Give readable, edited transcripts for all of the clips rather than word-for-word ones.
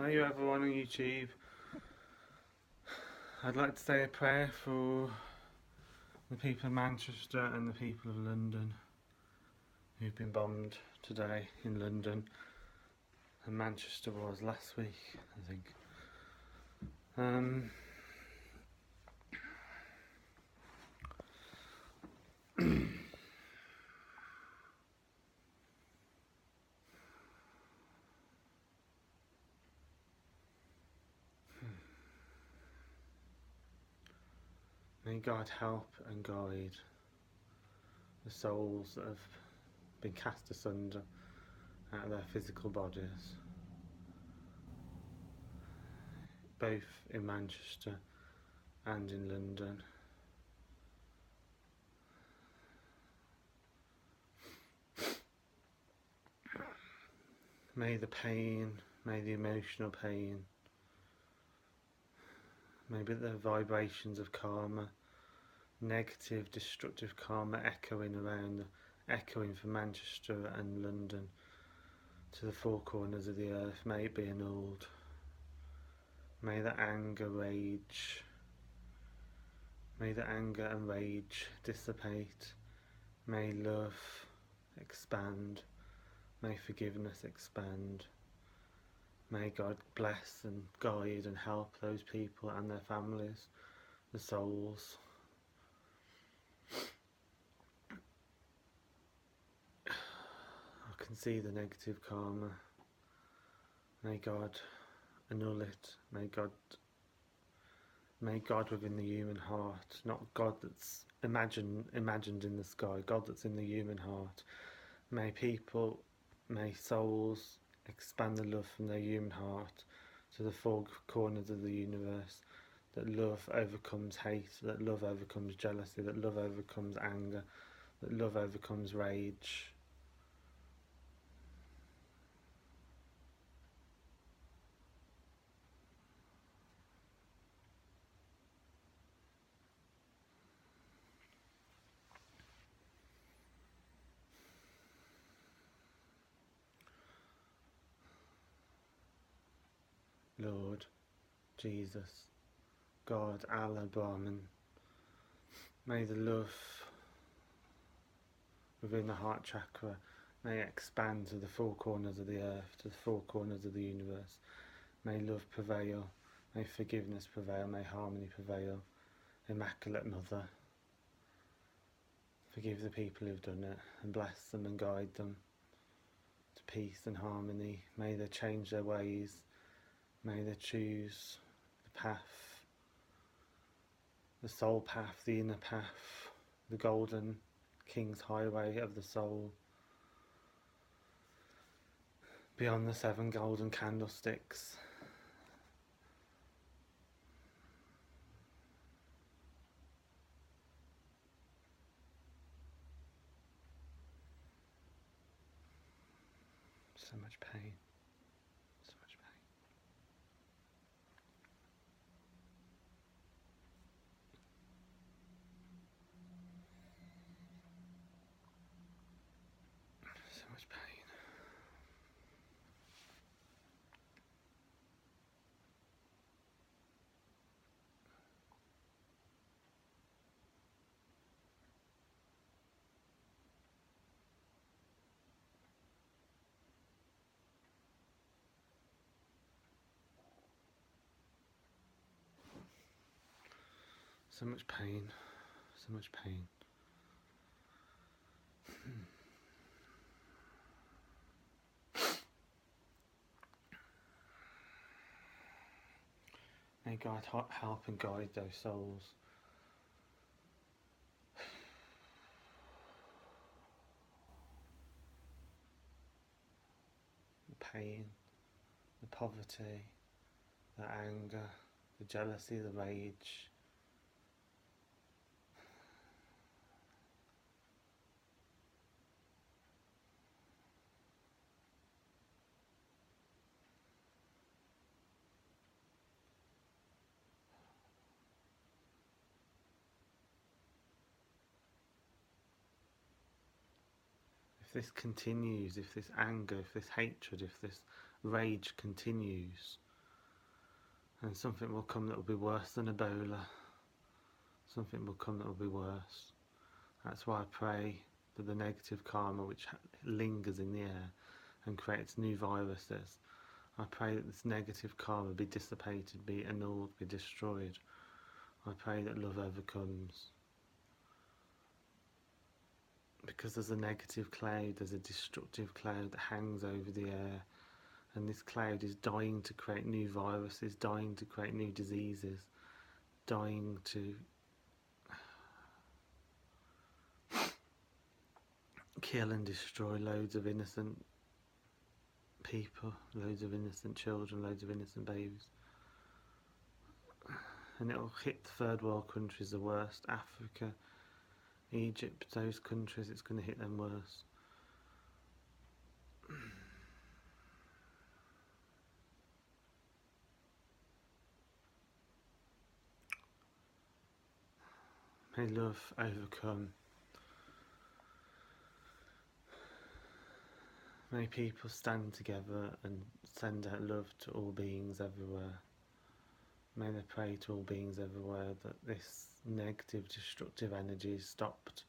Hi everyone on YouTube. I'd like to say a prayer for the people of Manchester and the people of London who've been bombed today in London, and Manchester was last week, I think. Um, May God help and guide the souls that have been cast asunder out of their physical bodies, both in Manchester and in London. May the pain, may the emotional pain, maybe the vibrations of karma, negative, destructive karma echoing from Manchester and London to the four corners of the earth, may it be annulled. May the anger, and rage dissipate. May love expand. May forgiveness expand. May God bless and guide and help those people and their families, the souls. I can see the negative karma. May God annul it. May God within the human heart, not God that's imagined in the sky, God that's in the human heart. May souls expand the love from their human heart to the four corners of the universe, that love overcomes hate, that love overcomes jealousy, that love overcomes anger, that love overcomes rage. Lord, Jesus, God, Allah, Brahman, may the love within the heart chakra may expand to the four corners of the earth, to the four corners of the universe. May love prevail, may forgiveness prevail, may harmony prevail. Immaculate Mother, forgive the people who've done it and bless them and guide them to peace and harmony. May they change their ways, may they choose the path, the soul path, the inner path, the golden King's highway of the soul, beyond the 7 golden candlesticks. So much pain, so much pain. So much pain. So much pain, so much pain. May God help and guide those souls. The pain, the poverty, the anger, the jealousy, the rage. If this continues, if this anger, if this hatred, if this rage continues, And something will come that will be worse than Ebola. Something will come that will be worse. That's why I pray that the negative karma which lingers in the air and creates new viruses, I pray that this negative karma be dissipated, be annulled, be destroyed. I pray that love overcomes. Because there's a negative cloud, there's a destructive cloud that hangs over the air, and this cloud is dying to create new viruses, dying to create new diseases, dying to kill and destroy loads of innocent people, loads of innocent children, loads of innocent babies. And it'll hit the third world countries the worst. Africa, Egypt, those countries, it's going to hit them worse. May love overcome. May people stand together and send out love to all beings everywhere. May they pray to all beings everywhere that this negative, destructive energy is stopped,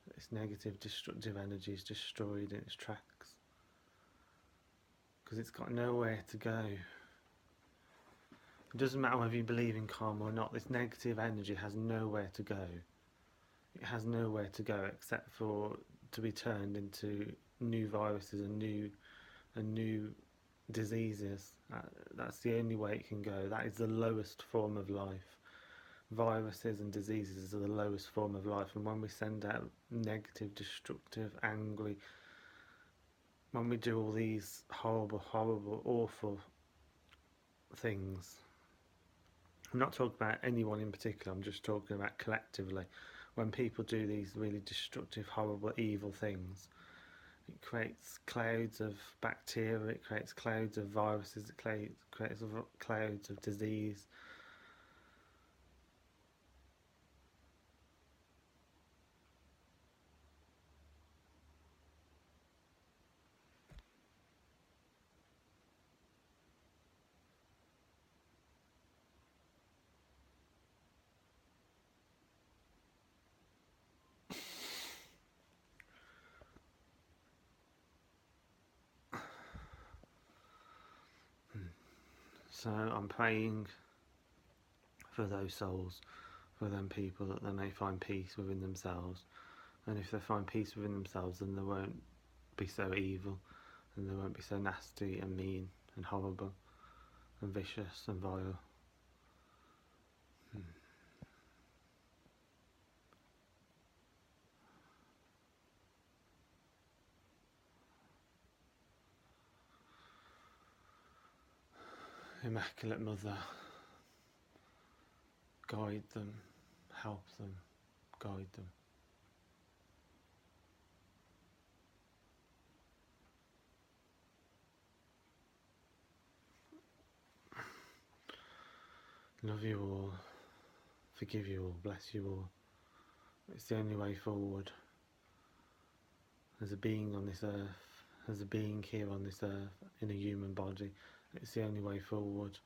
that this negative, destructive energy is destroyed in its tracks. Because it's got nowhere to go. It doesn't matter whether you believe in karma or not, this negative energy has nowhere to go. It has nowhere to go except for to be turned into new viruses and new diseases. That's the only way it can go. That is the lowest form of life. Viruses and diseases are the lowest form of life, and when we send out negative, destructive, angry, when we do all these horrible, awful things, I'm not talking about anyone in particular, I'm just talking about collectively. When people do these really destructive, horrible, evil things, it creates clouds of bacteria, it creates clouds of viruses, it creates clouds of disease. So I'm praying for those souls, for them people, that they may find peace within themselves. And if they find peace within themselves, then they won't be so evil, and they won't be so nasty and mean and horrible and vicious and vile. Immaculate Mother, guide them, help them, guide them. Love you all, forgive you all, bless you all. It's the only way forward. As a being on this earth, as a being here on this earth, in a human body, it's the only way forward.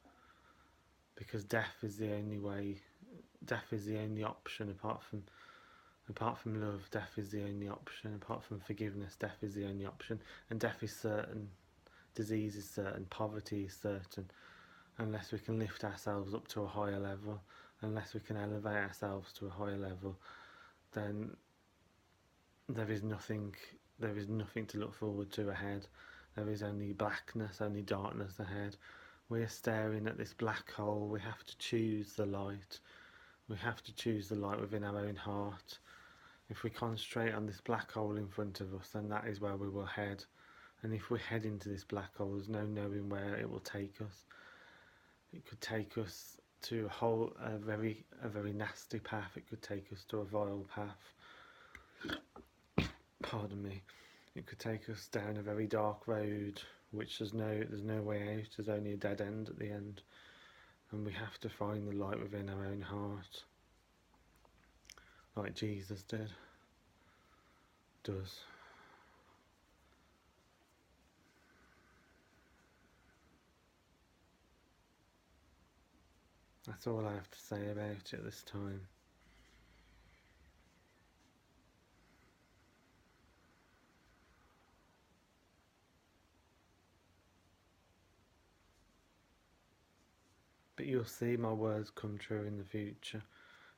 Because death is the only way, death is the only option apart from love. Death is the only option apart from forgiveness. Death is the only option, and death is certain, disease is certain, poverty is certain. Unless we can lift ourselves up to a higher level, unless we can elevate ourselves to a higher level, then there is nothing to look forward to ahead. There is only blackness, only darkness ahead. We are staring at this black hole. We have to choose the light. We have to choose the light within our own heart. If we concentrate on this black hole in front of us, then that is where we will head. And if we head into this black hole, there's no knowing where it will take us. It could take us to a very nasty path. It could take us to a vile path. Pardon me. It could take us down a very dark road, which there's no way out. There's only a dead end at the end, and we have to find the light within our own heart, like Jesus does. That's all I have to say about it at this time. But you'll see my words come true in the future.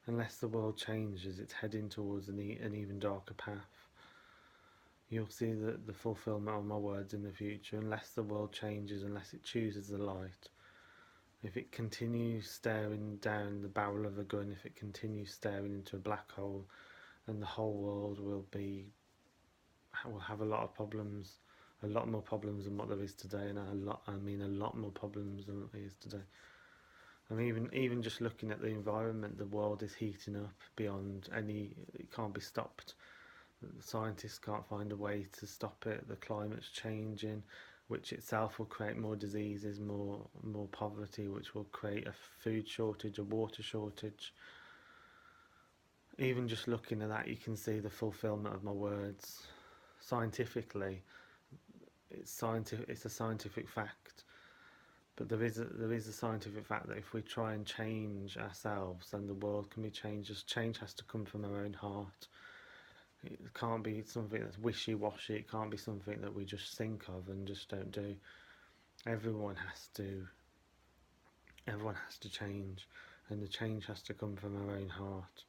Unless the world changes, it's heading towards an even darker path. You'll see the fulfillment of my words in the future. Unless the world changes, unless it chooses the light. If it continues staring down the barrel of a gun, if it continues staring into a black hole, then the whole world will have a lot of problems, a lot more problems than what there is today, and I mean a lot more problems than there is today. I mean, even just looking at the environment, the world is heating up beyond it can't be stopped. The scientists can't find a way to stop it. The climate's changing, which itself will create more diseases, more poverty, which will create a food shortage, a water shortage. Even just looking at that, you can see the fulfillment of my words. Scientifically, it's a scientific fact. But there is a scientific fact that if we try and change ourselves, then the world can be changed. Just change has to come from our own heart. It can't be something that's wishy-washy. It can't be something that we just think of and just don't do. Everyone has to change, and the change has to come from our own heart.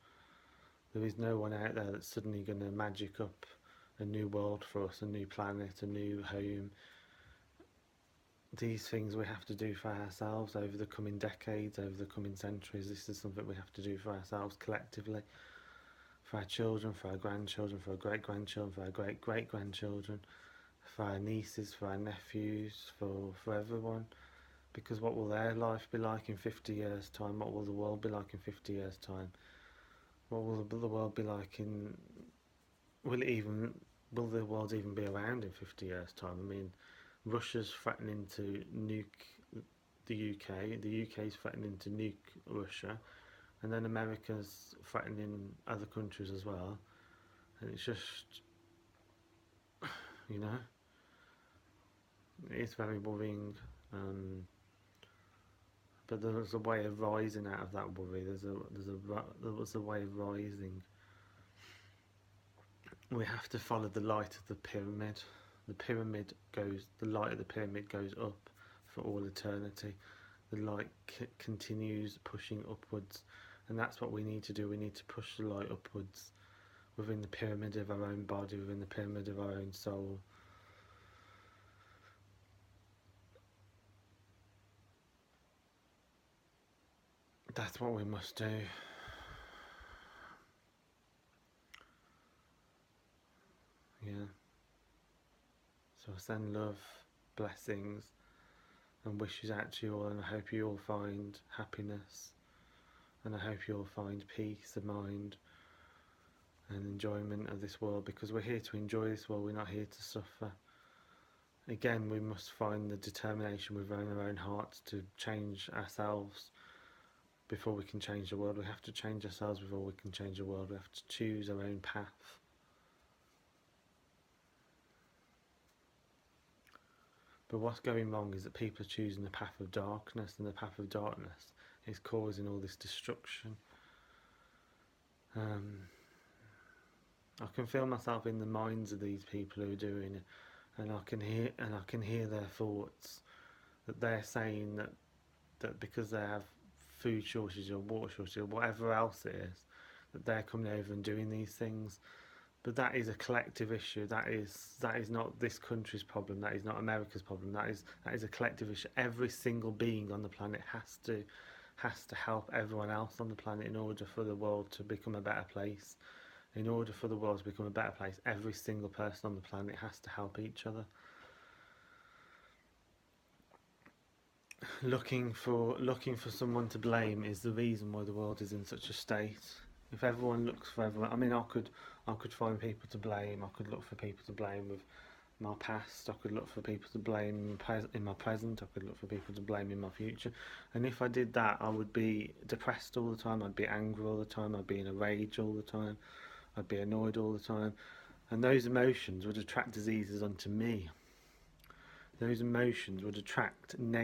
There is no one out there that's suddenly going to magic up a new world for us, a new planet, a new home. These things we have to do for ourselves over the coming decades, over the coming centuries. This is something we have to do for ourselves collectively, for our children, for our grandchildren, for our great-grandchildren, for our great-great-grandchildren, for our nieces, for our nephews, for everyone. Because what will their life be like in 50 years' time? What will the world be like in 50 years' time? What will the world be like in... Will the world even be around in 50 years' time? I mean, Russia's threatening to nuke the UK. The UK's threatening to nuke Russia, and then America's threatening other countries as well. And it's just, it's very worrying. But there's a way of rising out of that worry. There was a way of rising. We have to follow the light of the pyramid. The light of the pyramid goes up for all eternity. The light continues pushing upwards, and that's what we need to do. We need to push the light upwards within the pyramid of our own body, within the pyramid of our own soul. That's what we must do. Yeah. So I send love, blessings, and wishes out to you all, and I hope you all find happiness, and I hope you all find peace of mind and enjoyment of this world, because we're here to enjoy this world, we're not here to suffer. Again, we must find the determination within our own hearts to change ourselves before we can change the world. We have to change ourselves before we can change the world. We have to choose our own path. But what's going wrong is that people are choosing the path of darkness, and the path of darkness is causing all this destruction. I can feel myself in the minds of these people who are doing it, and I can hear their thoughts, that they're saying that because they have food shortage or water shortage or whatever else it is, that they're coming over and doing these things. But that is a collective issue. That is not this country's problem. That is not America's problem. That is a collective issue. Every single being on the planet has to help everyone else on the planet in order for the world to become a better place. In order for the world to become a better place, every single person on the planet has to help each other. Looking for someone to blame is the reason why the world is in such a state. If everyone looks for everyone, I mean, I could find people to blame. I could look for people to blame with my past. I could look for people to blame in my present. I could look for people to blame in my future. And if I did that, I would be depressed all the time. I'd be angry all the time. I'd be in a rage all the time. I'd be annoyed all the time. And those emotions would attract diseases onto me. Those emotions would attract negative